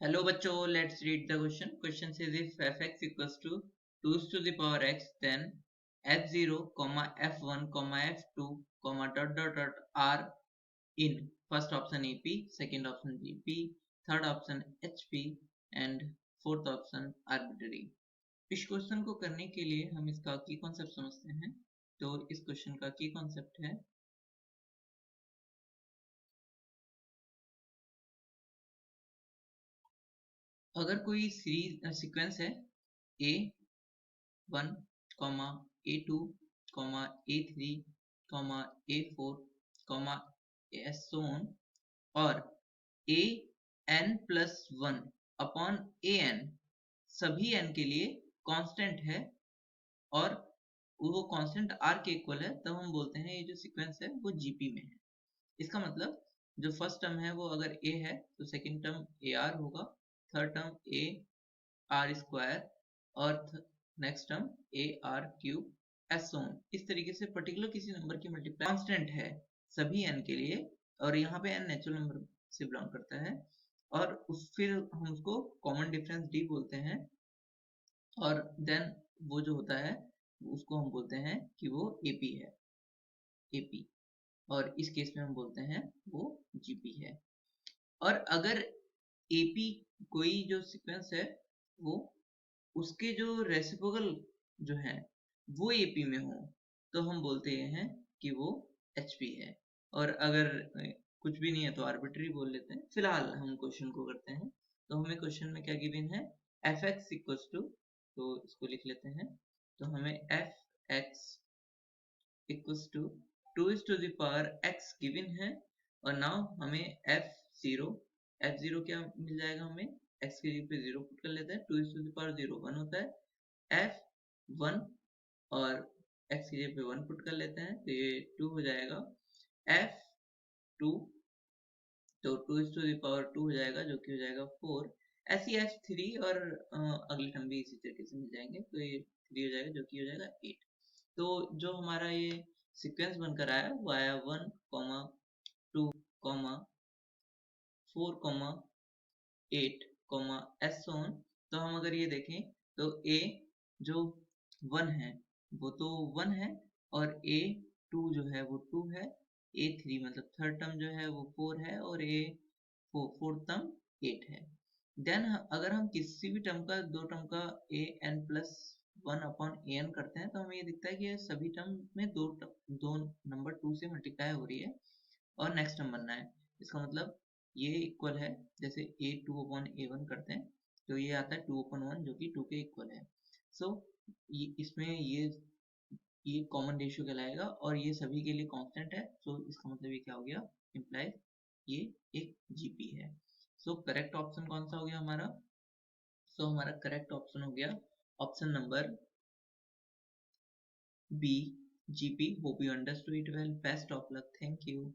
Hello बच्चों, let's read the question. Question says if fx equals to 2 to the power x, then f0, f1, f2, dot dot dot are in first option AP, second option GP, third option HP and fourth option arbitrary. इस question को करने के लिए हम इसका की concept समझते हैं. तो इस क्वेश्चन का की कॉन्सेप्ट है अगर कोई सीरीज सीक्वेंस है A1, A2, A3, A4, so on और an+1 अपॉन an सभी n के लिए कांस्टेंट है और वो कांस्टेंट r के इक्वल है, तब हम बोलते हैं ये जो सीक्वेंस है वो जीपी में है. इसका मतलब जो फर्स्ट टर्म है वो अगर a है तो सेकंड टर्म ar होगा, third term a r square और next term a r cube so on. इस तरीके से पर्टिकुलर किसी नंबर की मल्टीप्लाई कांस्टेंट है सभी n के लिए और यहाँ पे n नेचुरल नंबर से बिलोंग करता है और फिर हम उसको कॉमन डिफरेंस d बोलते हैं और देन वो जो होता है उसको हम बोलते हैं कि वो AP है, AP. और इस केस में हम बोलते हैं वो GP है. और अगर AP कोई जो सीक्वेंस है वो उसके जो रेसिप्रोकल जो है वो AP में हो तो हम बोलते हैं कि वो HP है. और अगर कुछ भी नहीं है तो आर्बिट्री बोल लेते हैं. फिलहाल हम क्वेश्चन को करते हैं. तो हमें क्वेश्चन में क्या गिवन है, fx इक्वल्स टू, तो इसको लिख लेते हैं. तो हमें fx equals to 2 to the power x given है और नाउ हमें f0 क्या मिल जाएगा, हमें x के जगह पे 0 पुट कर लेते हैं. 2 to the power 0 1 होता है, f1 और x की जगह पे 1 पुट कर लेते हैं तो ये 2 हो जाएगा, f2 तो 2 to the power 2 हो जाएगा जो कि हो जाएगा 4. ऐसी f3 और अगले टर्म भी इसी तरीके से मिल जाएंगे तो ये 3 हो जाएगा जो कि हो जाएगा 8. तो जो हमारा ये सीक्वेंस बनकर आया वो आया 1, 2, 4, 8, so on. तो हम अगर ये देखें तो A जो 1 है वो तो 1 है और A2 जो है वो 2 है, A3 मतलब थर्ड टर्म जो है वो 4 है और फोर्थ टर्म 8 है. देन अगर हम किसी भी टर्म का दो टर्म का an+1 अपॉन an करते हैं तो हमें ये दिखता है कि सभी टर्म में दो नंबर 2 से मल्टीप्लाई हो रही है और नेक्स्ट टर्म बनना है. इसका मतलब ये इक्वल है, जैसे a2 अपॉन a1 करते हैं तो ये आता है 2 अपॉन 1 जो कि 2 के इक्वल है. सो इसमें ये कॉमन रेशियो कहलाएगा और ये सभी के लिए कांस्टेंट है. सो इसका मतलब ये क्या हो गया, इम्प्लाइज ये एक जीपी है. सो करेक्ट ऑप्शन कौन सा हो गया हमारा, हमारा करेक्ट ऑप्शन हो गया option number B, GP. Hope you understood it well. Best of luck. Thank you.